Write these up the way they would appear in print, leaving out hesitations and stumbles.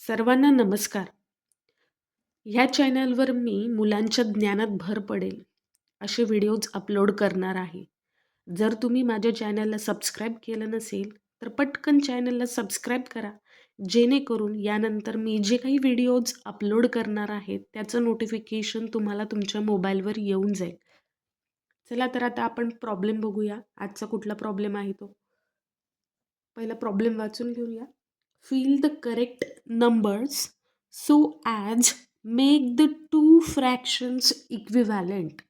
सर्वांना नमस्कार. ह्या चॅनलवर मी मुलांच्या ज्ञानात भर पडेल असे व्हिडिओज अपलोड करणार आहे. जर तुम्ही माझ्या चॅनलला सबस्क्राईब केलं नसेल तर पटकन चॅनलला सबस्क्राईब करा, जेणेकरून यानंतर मी जे काही व्हिडिओज अपलोड करणार आहे त्याचं नोटिफिकेशन तुम्हाला तुमच्या मोबाईलवर येऊन जाईल. चला तर आता आपण प्रॉब्लेम बघूया. आजचा कुठला प्रॉब्लेम आहे तो. पहिला प्रॉब्लेम वाचून घेऊया. Fill the correct numbers so as make the two fractions equivalent.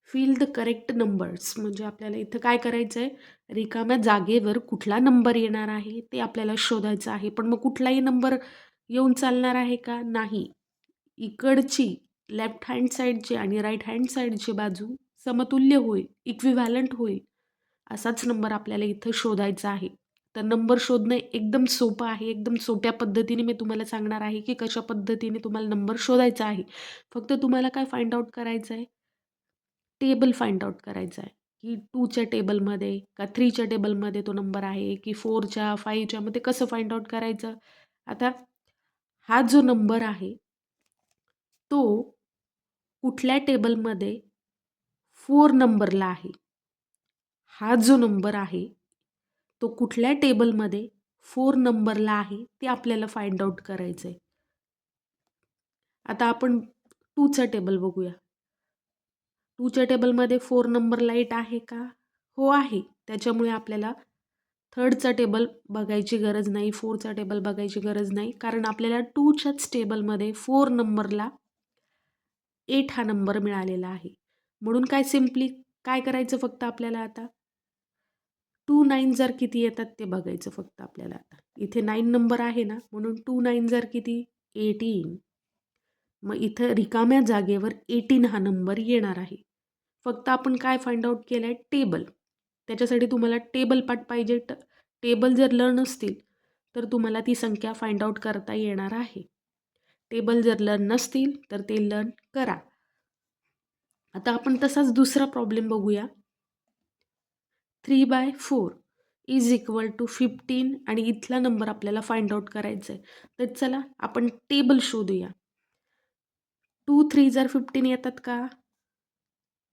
Fill the correct numbers म्हणजे आपल्याला इथं काय करायचं आहे, रिकाम्या जागेवर कुठला नंबर येणार आहे ते आपल्याला शोधायचं आहे. पण मग कुठलाही नंबर येऊन चालणार आहे का? नाही. इकडची लेफ्ट हँड साईडची आणि राईट हँड साईडची बाजू समतुल्य होईल, इक्विव्हॅलंट होईल असाच नंबर आपल्याला इथं शोधायचा आहे. तर नंबर शोधणं एकदम सोपं आहे. एकदम सोप्या पद्धतीने मी तुम्हाला सांगणार आहे की कशा पद्धतीने तुम्हाला नंबर शोधायचा आहे. फक्त तुम्हाला काय फाइंड आउट करायचं आहे, टेबल फाइंड आउट करायचा आहे की 2च्या टेबलमध्ये का 3च्या टेबलमध्ये तो नंबर आहे की 4च्या 5च्या मध्ये कसं फाइंड आउट करायचं. आता हा जो नंबर आहे तो कुठल्या टेबलमध्ये 4 नंबरला आहे. हा जो नंबर आहे तो कुठल्या टेबलमध्ये 4 नंबरला आहे ते आपल्याला फाइंड आउट करायचं आहे. आता आपण 2चा टेबल बघूया. 2च्या टेबलमध्ये 4 नंबरला 8 आहे का? हो आहे. त्याच्यामुळे आपल्याला 3चा टेबल बघायची गरज नाही, 4चा टेबल बघायची गरज नाही. कारण आपल्याला 2च्याच टेबलमध्ये 4 नंबरला 8 हा नंबर मिळालेला आहे. म्हणून सिम्पली काय करायचं फक्त आपल्याला आता 2 9 जर किती येतात ते बघायचं फक्त आपल्याला आता. इथे 9 नंबर आहे ना, म्हणून 2 9 जर किती 18. मग इथं रिकाम्या जागेवर 18 हा नंबर येणार आहे. फक्त आपण काय फाइंड आउट केलं आहे, टेबल. त्याच्यासाठी तुम्हाला टेबल पाठ पाहिजे. टेबल जर लर्न असतील तर तुम्हाला ती संख्या फाइंड आउट करता येणार आहे. टेबल जर लर्न नसतील तर ते लर्न करा. आता आपण तसाच दुसरा प्रॉब्लेम बघूया. 3/4 इज इक्वल टू 15 आणि इथला नंबर आपल्याला फाइंड आउट करायचा आहे. तर चला आपण टेबल शोधूया. 2 3 जर 15 येतात का?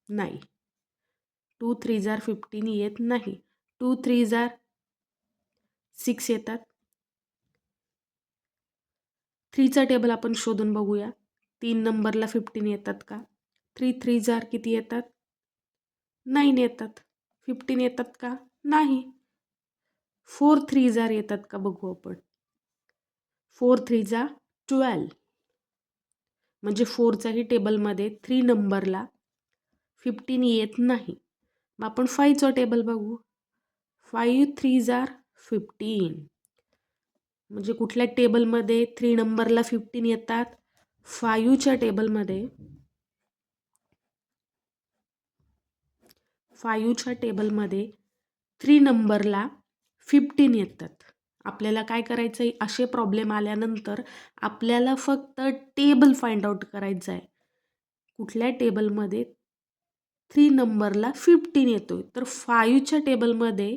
नाही. 2 3 जर 15 येत नाही. 2 3 जर 6 येतात. 3चा टेबल आपण शोधून बघूया. 3 नंबरला 15 येतात का? 3 3 जर किती येतात? 9 येतात. 15 येतात का? नाही. 4 3 जर येतात का बघू आपण. 4 3 जा 12. म्हणजे 4चाही टेबलमध्ये 3 नंबरला 15 येत नाही. मग आपण 5चा टेबल बघू. 5 3 जार 15. म्हणजे कुठल्या टेबलमध्ये 3 नंबरला 15 येतात? 5च्या टेबलमध्ये 3 नंबरला 15 येतात. आपल्याला काय करायचं आहे, असे प्रॉब्लेम आल्यानंतर आपल्याला फक्त टेबल फाइंड आउट करायचं आहे. कुठल्या टेबलमध्ये 3 नंबरला 15 येतोय, तर 5च्या टेबलमध्ये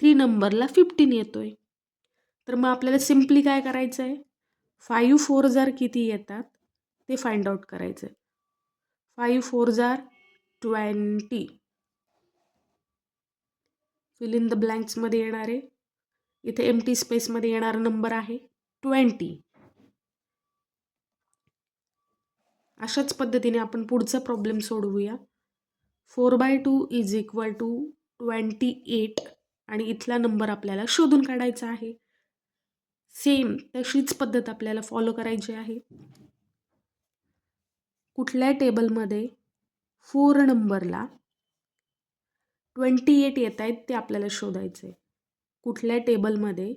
3 नंबरला 15 येतोय. तर मग आपल्याला सिम्पली काय करायचं आहे, 5 4 जार किती येतात ते फाइंड आउट करायचं आहे. 5 4 जार 20. फिल इन द ब्लँक्समध्ये येणारे, इथे एम्प्टी स्पेसमध्ये येणारा नंबर आहे 20. अशाच पद्धतीने आपण पुढचा प्रॉब्लेम सोडवूया. 4/2 इज इक्वल टू 28 आणि इथला नंबर आपल्याला शोधून काढायचा आहे. सेम तशीच पद्धत आपल्याला फॉलो करायची आहे. कुठल्या टेबलमध्ये 4 नंबरला 28 येत आहेत ते आपल्याला शोधायचं आहे. कुठल्या टेबलमध्ये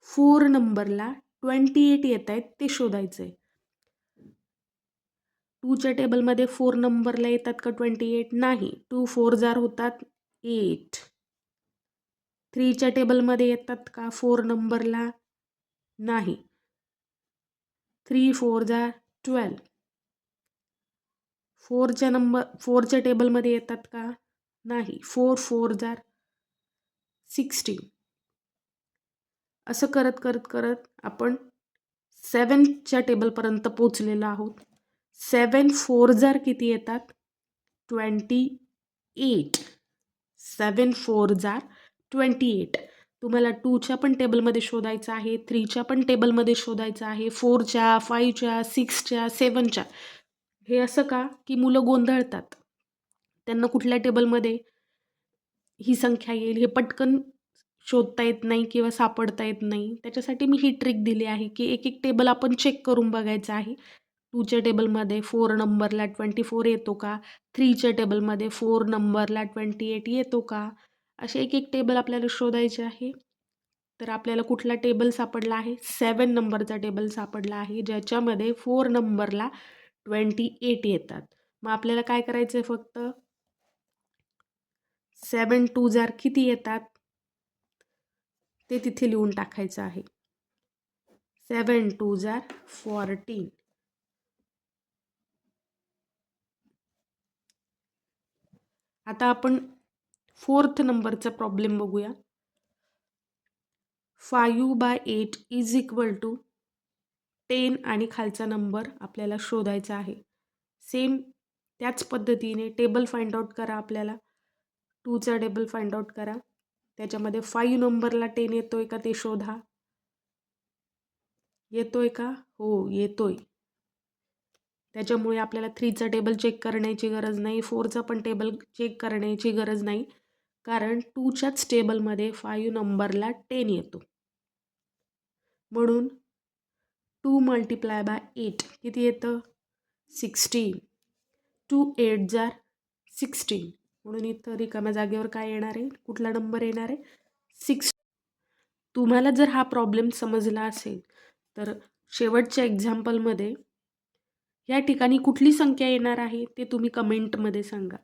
4 नंबरला 28 येत आहेत ते शोधायचं आहे. 2च्या टेबलमध्ये 4 नंबरला येतात का 28? नाही. 2 4 जार होतात 8. 3च्या टेबलमध्ये येतात का 4 नंबरला? नाही. 3 4 जार 12. 4च्या टेबलमध्ये येतात का? नाही. 4 4 जार 16. असं करत करत करत आपण 7च्या टेबलपर्यंत पोचलेलो आहोत. 7 4 जार किती येतात? 28. 7 4 जार 28. तुम्हाला 2च्या पण टेबलमध्ये शोधायचं आहे, 3च्या पण टेबलमध्ये शोधायचं आहे, 4च्या, 5च्या, 6च्या, 7च्या. हे असं का की मुलं गोंधळतात. त्यांना कुठल्या टेबलमध्ये ही संख्या येईल हे पटकन शोधता येत नाही किंवा सापडता येत नाही. त्याच्यासाठी मी ही ट्रिक दिली आहे की एक टेबल आपण चेक करून बघायचं आहे. 2च्या टेबलमध्ये 4 नंबरला 24 येतो का? 3च्या टेबलमध्ये 4 नंबरला 28 येतो का? असे एक टेबल आपल्याला शोधायचे आहे. तर आपल्याला कुठला टेबल सापडला आहे? 7 नंबरचा टेबल सापडला आहे, ज्याच्यामध्ये 4 नंबरला 28 येतात. मग आपल्याला काय करायचं आहे? फक्त 7 2 जार किती येतात ते तिथे लिहून टाकायचं आहे. 7 2 जार 14. आता आपण 4th नंबरचा प्रॉब्लेम बघूया. 5/8 = 10 आणि खालचा नंबर आपल्याला शोधायचा आहे. सेम त्याच पद्धतीने टेबल फाइंड आउट करा. आपल्याला 2चा टेबल फाइंड आउट करा. त्याच्यामध्ये 5 नंबरला 10 येतोय का ते शोधा. येतोय का? हो, येतोय. त्याच्यामुळे आपल्याला 3चा टेबल चेक करण्याची गरज नाही, 4चा पण टेबल चेक करण्याची गरज नाही, कारण 2च्याच टेबलमध्ये 5 नंबरला 10 येतो. म्हणून 2 × 8 किती येतं? 16. 2 8 जार 16. म्हणून इथं रिकाम्या जागेवर काय येणार आहे? कुठला नंबर येणार आहे? 6. तुम्हाला जर हा प्रॉब्लेम समजला असेल तर शेवटच्या एक्झाम्पलमध्ये या ठिकाणी कुठली संख्या येणार आहे ते तुम्ही कमेंटमध्ये सांगा.